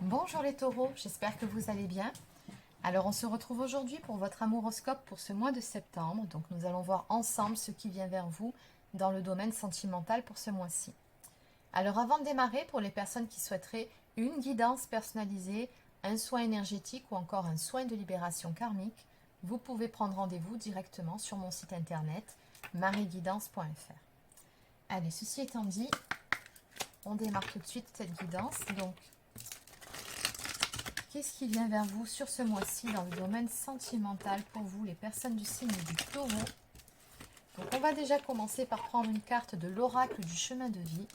Bonjour les taureaux, j'espère que vous allez bien. Alors on se retrouve aujourd'hui pour votre amouroscope pour ce mois de septembre. Donc nous allons voir ensemble ce qui vient vers vous dans le domaine sentimental pour ce mois-ci. Alors avant de démarrer, pour les personnes qui souhaiteraient une guidance personnalisée, un soin énergétique ou encore un soin de libération karmique, vous pouvez prendre rendez-vous directement sur mon site internet marieguidance.fr. Allez, ceci étant dit, on démarre tout de suite cette guidance. Donc, qu'est-ce qui vient vers vous sur ce mois-ci dans le domaine sentimental pour vous, les personnes du signe du taureau? Donc, on va déjà commencer par prendre une carte de l'oracle du chemin de vie.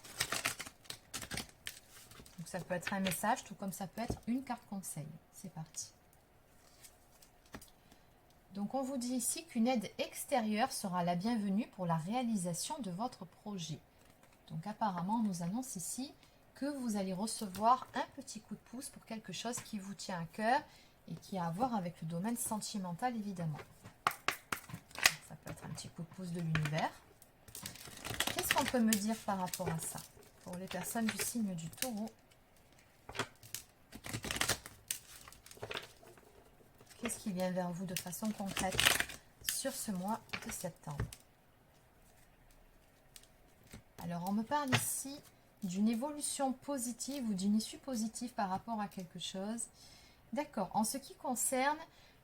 Donc, ça peut être un message, tout comme ça peut être une carte conseil. C'est parti. Donc, on vous dit ici qu'une aide extérieure sera la bienvenue pour la réalisation de votre projet. Donc, apparemment, on nous annonce ici que vous allez recevoir un petit coup de pouce pour quelque chose qui vous tient à cœur et qui a à voir avec le domaine sentimental, évidemment. Ça peut être un petit coup de pouce de l'univers. Qu'est-ce qu'on peut me dire par rapport à ça pour les personnes du signe du taureau? Qu'est-ce qui vient vers vous de façon concrète sur ce mois de septembre? Alors, on me parle ici d'une évolution positive ou d'une issue positive par rapport à quelque chose. D'accord. En ce qui concerne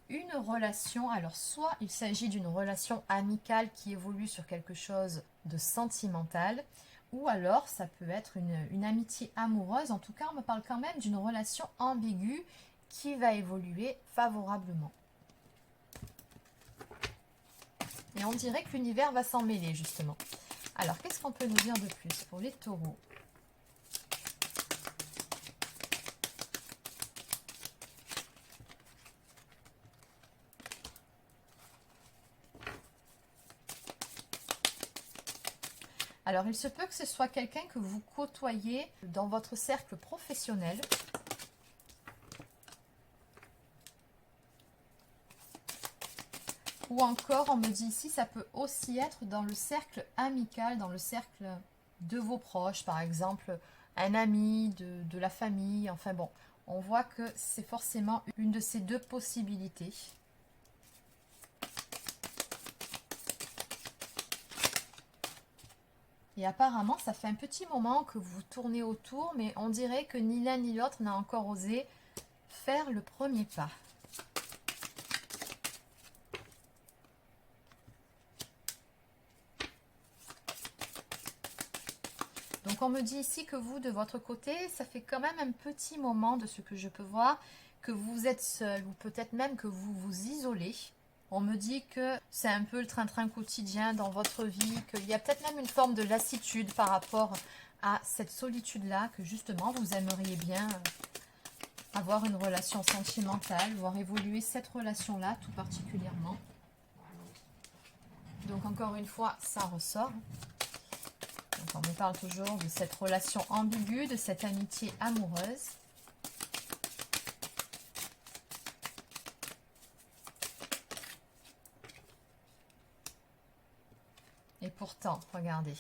une relation, alors soit il s'agit d'une relation amicale qui évolue sur quelque chose de sentimental, ou alors ça peut être une amitié amoureuse. En tout cas, on me parle quand même d'une relation ambiguë qui va évoluer favorablement. Et on dirait que l'univers va s'en mêler, justement. Alors, qu'est-ce qu'on peut nous dire de plus pour les taureaux? Alors, il se peut que ce soit quelqu'un que vous côtoyez dans votre cercle professionnel. Ou encore, on me dit ici, ça peut aussi être dans le cercle amical, dans le cercle de vos proches, par exemple, un ami, de la famille. Enfin bon, on voit que c'est forcément une de ces deux possibilités. Et apparemment, ça fait un petit moment que vous tournez autour, mais on dirait que ni l'un ni l'autre n'a encore osé faire le premier pas. Donc on me dit ici que vous, de votre côté, ça fait quand même un petit moment de ce que je peux voir, que vous êtes seul ou peut-être même que vous vous isolez. On me dit que c'est un peu le train-train quotidien dans votre vie, qu'il y a peut-être même une forme de lassitude par rapport à cette solitude-là, que justement vous aimeriez bien avoir une relation sentimentale, voir évoluer cette relation-là tout particulièrement. Donc encore une fois, ça ressort. Donc on me parle toujours de cette relation ambiguë, de cette amitié amoureuse. Et pourtant, regardez,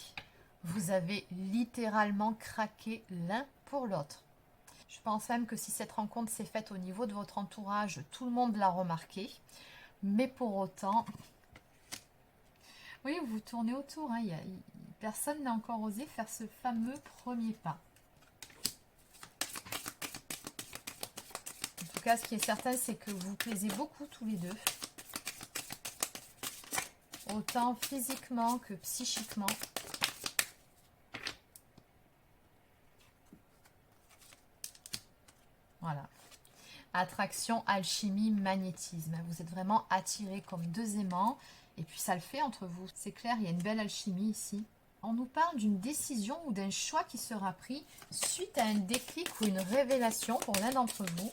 vous avez littéralement craqué l'un pour l'autre. Je pense même que si cette rencontre s'est faite au niveau de votre entourage, tout le monde l'a remarqué. Mais pour autant, oui, vous tournez autour. Hein, personne n'a encore osé faire ce fameux premier pas. En tout cas, ce qui est certain, c'est que vous plaisez beaucoup tous les deux. Autant physiquement que psychiquement. Voilà. Attraction, alchimie, magnétisme. Vous êtes vraiment attirés comme deux aimants. Et puis ça le fait entre vous. C'est clair, il y a une belle alchimie ici. On nous parle d'une décision ou d'un choix qui sera pris suite à un déclic ou une révélation pour l'un d'entre vous.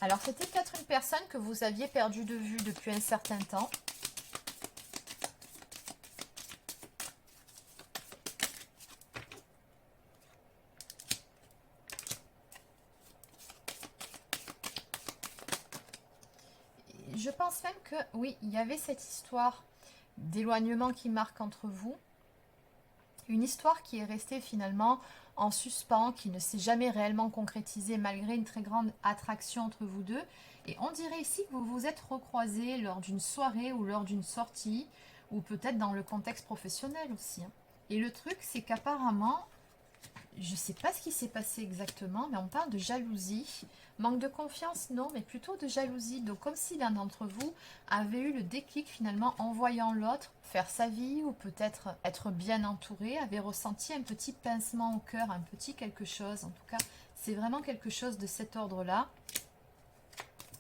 Alors, c'était peut-être une personne que vous aviez perdue de vue depuis un certain temps. Je pense même que, oui, il y avait cette histoire d'éloignement qui marque entre vous. Une histoire qui est restée finalement en suspens, qui ne s'est jamais réellement concrétisée malgré une très grande attraction entre vous deux. Et on dirait ici que vous vous êtes recroisés lors d'une soirée ou lors d'une sortie, ou peut-être dans le contexte professionnel aussi. Et le truc, c'est qu'apparemment, je ne sais pas ce qui s'est passé exactement, mais on parle de jalousie. Manque de confiance, non, mais plutôt de jalousie. Donc comme si l'un d'entre vous avait eu le déclic finalement en voyant l'autre faire sa vie ou peut-être être bien entouré, avait ressenti un petit pincement au cœur, un petit quelque chose. En tout cas, c'est vraiment quelque chose de cet ordre-là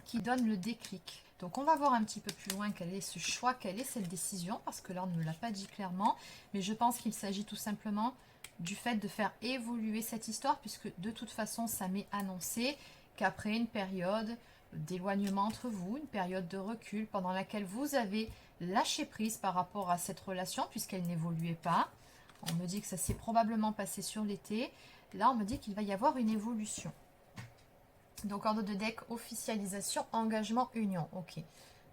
qui donne le déclic. Donc on va voir un petit peu plus loin quel est ce choix, quelle est cette décision, parce que là on ne me l'a pas dit clairement, mais je pense qu'il s'agit tout simplement du fait de faire évoluer cette histoire, puisque de toute façon ça m'est annoncé qu'après une période d'éloignement entre vous, une période de recul pendant laquelle vous avez lâché prise par rapport à cette relation, puisqu'elle n'évoluait pas, on me dit que ça s'est probablement passé sur l'été, là on me dit qu'il va y avoir une évolution. Donc, ordre de deck, officialisation, engagement, union. Ok.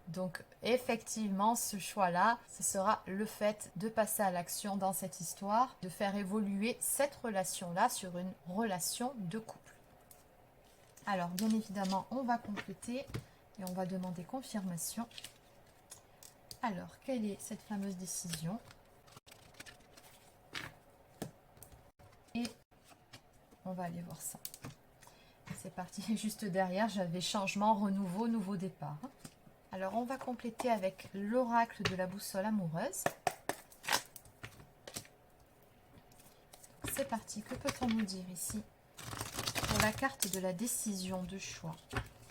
Donc, effectivement, ce choix-là, ce sera le fait de passer à l'action dans cette histoire, de faire évoluer cette relation-là sur une relation de couple. Alors, bien évidemment, on va compléter et on va demander confirmation. Alors, quelle est cette fameuse décision? Et on va aller voir ça. C'est parti, juste derrière, j'avais changement, renouveau, nouveau départ. Alors, on va compléter avec l'oracle de la boussole amoureuse. C'est parti, que peut-on nous dire ici pour la carte de la décision de choix?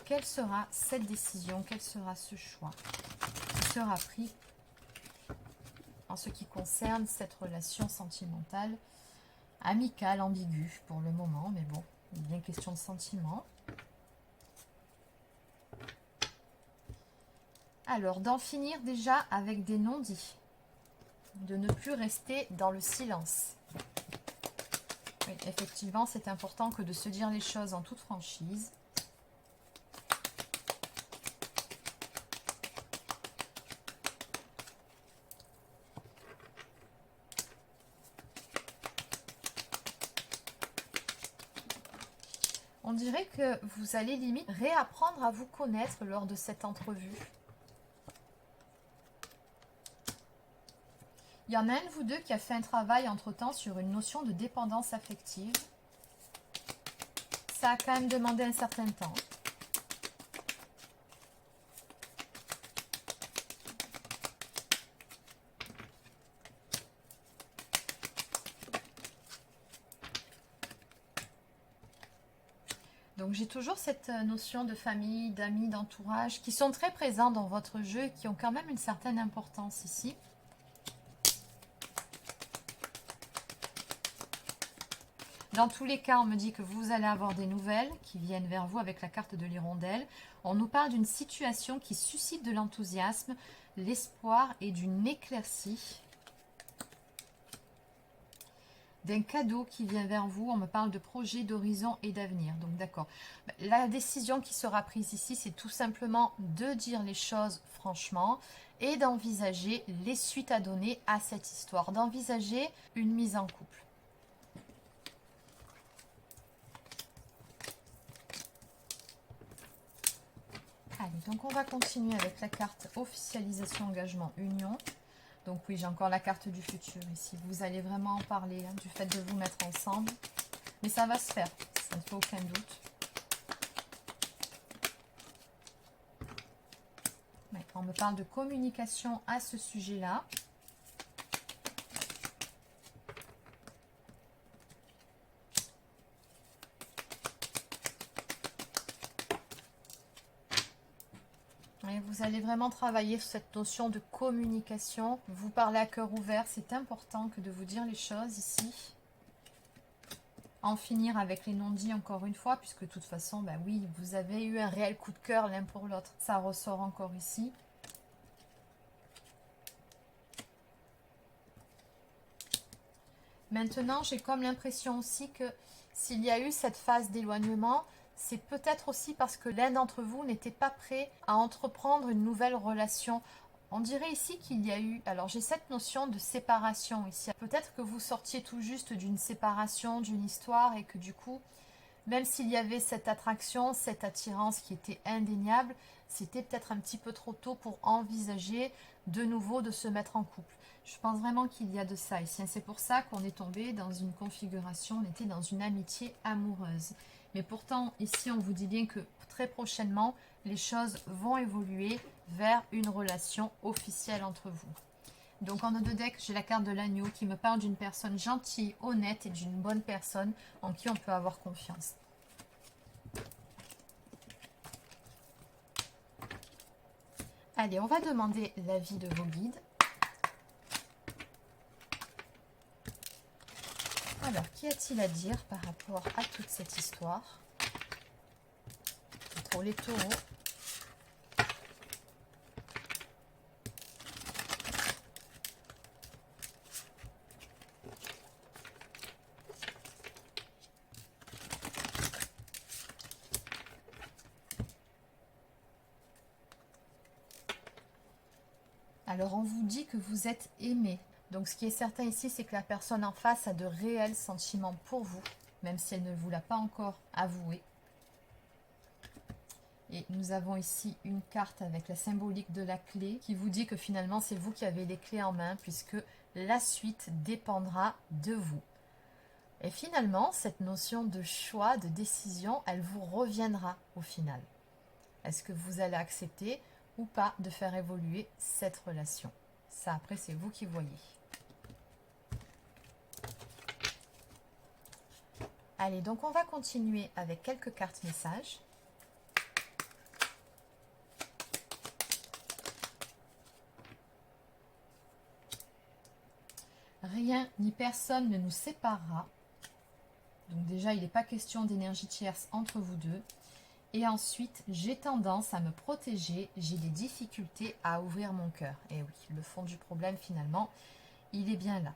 Quelle sera cette décision? Quel sera ce choix qui sera pris en ce qui concerne cette relation sentimentale, amicale, ambiguë pour le moment, mais bon, il est bien question de sentiments. Alors, d'en finir déjà avec des non-dits, de ne plus rester dans le silence. Oui, effectivement, c'est important que de se dire les choses en toute franchise. On dirait que vous allez limite réapprendre à vous connaître lors de cette entrevue. Il y en a un de vous deux qui a fait un travail entre-temps sur une notion de dépendance affective. Ça a quand même demandé un certain temps. Donc j'ai toujours cette notion de famille, d'amis, d'entourage qui sont très présents dans votre jeu et qui ont quand même une certaine importance ici. Dans tous les cas, on me dit que vous allez avoir des nouvelles qui viennent vers vous avec la carte de l'hirondelle. On nous parle d'une situation qui suscite de l'enthousiasme, l'espoir et d'une éclaircie. D'un cadeau qui vient vers vous, on me parle de projet, d'horizon et d'avenir. Donc d'accord. La décision qui sera prise ici, c'est tout simplement de dire les choses franchement et d'envisager les suites à donner à cette histoire, d'envisager une mise en couple. Allez, donc on va continuer avec la carte officialisation, engagement, union. Donc oui, j'ai encore la carte du futur ici. Vous allez vraiment en parler, hein, du fait de vous mettre ensemble. Mais ça va se faire, ça ne fait aucun doute. Ouais, on me parle de communication à ce sujet-là. Et vous allez vraiment travailler sur cette notion de communication. Vous parlez à cœur ouvert, c'est important que de vous dire les choses ici. En finir avec les non-dits encore une fois, puisque de toute façon, ben oui, vous avez eu un réel coup de cœur l'un pour l'autre. Ça ressort encore ici. Maintenant, j'ai comme l'impression aussi que s'il y a eu cette phase d'éloignement, c'est peut-être aussi parce que l'un d'entre vous n'était pas prêt à entreprendre une nouvelle relation On dirait ici qu'il y a eu, alors j'ai cette notion de séparation ici. Peut-être que vous sortiez tout juste d'une séparation, d'une histoire et que du coup, même s'il y avait cette attraction, cette attirance qui était indéniable, c'était peut-être un petit peu trop tôt pour envisager de nouveau de se mettre en couple. Je pense vraiment qu'il y a de ça ici. C'est pour ça qu'on est tombé dans une configuration, on était dans une amitié amoureuse. Mais pourtant, ici, on vous dit bien que très prochainement, les choses vont évoluer vers une relation officielle entre vous. Donc en eau de deck, j'ai la carte de l'agneau qui me parle d'une personne gentille, honnête et d'une bonne personne en qui on peut avoir confiance. Allez, on va demander l'avis de vos guides. Alors, qu'y a-t-il à dire par rapport à toute cette histoire? Pour les taureaux. Alors, on vous dit que vous êtes aimé. Donc, ce qui est certain ici, c'est que la personne en face a de réels sentiments pour vous, même si elle ne vous l'a pas encore avoué. Et nous avons ici une carte avec la symbolique de la clé qui vous dit que finalement, c'est vous qui avez les clés en main puisque la suite dépendra de vous. Et finalement, cette notion de choix, de décision, elle vous reviendra au final. Est-ce que vous allez accepter ou pas de faire évoluer cette relation? Ça, après, c'est vous qui voyez. Allez, donc on va continuer avec quelques cartes messages. Rien ni personne ne nous séparera. Donc déjà, il n'est pas question d'énergie tierce entre vous deux. Et ensuite, j'ai tendance à me protéger, j'ai des difficultés à ouvrir mon cœur. Et oui, le fond du problème finalement, il est bien là.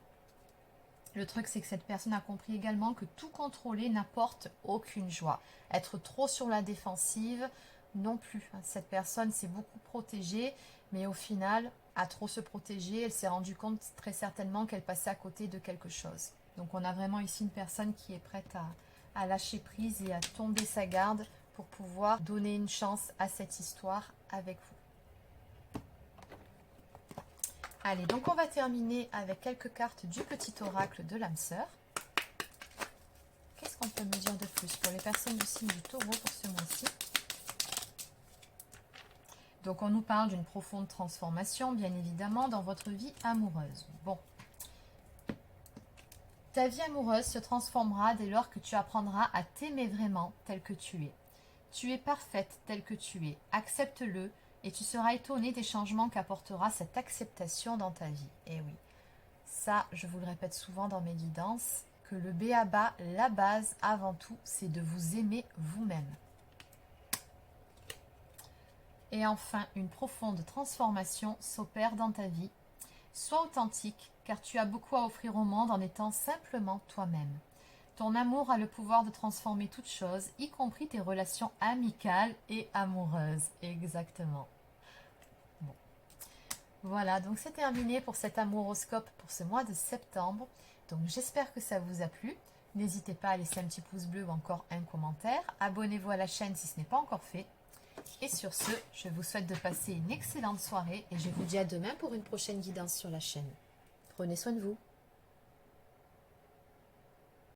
Le truc, c'est que cette personne a compris également que tout contrôler n'apporte aucune joie. Être trop sur la défensive, non plus. Cette personne s'est beaucoup protégée, mais au final, à trop se protéger, elle s'est rendue compte très certainement qu'elle passait à côté de quelque chose. Donc on a vraiment ici une personne qui est prête à lâcher prise et à tomber sa garde pour pouvoir donner une chance à cette histoire avec vous. Allez, donc on va terminer avec quelques cartes du petit oracle de l'âme sœur. Qu'est-ce qu'on peut me dire de plus pour les personnes du signe du taureau pour ce mois-ci? Donc on nous parle d'une profonde transformation, bien évidemment, dans votre vie amoureuse. Bon. Ta vie amoureuse se transformera dès lors que tu apprendras à t'aimer vraiment tel que tu es. Tu es parfaite telle que tu es. Accepte-le et tu seras étonné des changements qu'apportera cette acceptation dans ta vie. Et oui, ça, je vous le répète souvent dans mes guidances, que le b.a.-ba, la base avant tout, c'est de vous aimer vous-même. Et enfin, une profonde transformation s'opère dans ta vie. Sois authentique, car tu as beaucoup à offrir au monde en étant simplement toi-même. Ton amour a le pouvoir de transformer toute chose, y compris tes relations amicales et amoureuses. Exactement. Bon. Voilà, donc c'est terminé pour cet amouroscope pour ce mois de septembre. Donc j'espère que ça vous a plu. N'hésitez pas à laisser un petit pouce bleu ou encore un commentaire. Abonnez-vous à la chaîne si ce n'est pas encore fait. Et sur ce, je vous souhaite de passer une excellente soirée et je vous dis à demain pour une prochaine guidance sur la chaîne. Prenez soin de vous.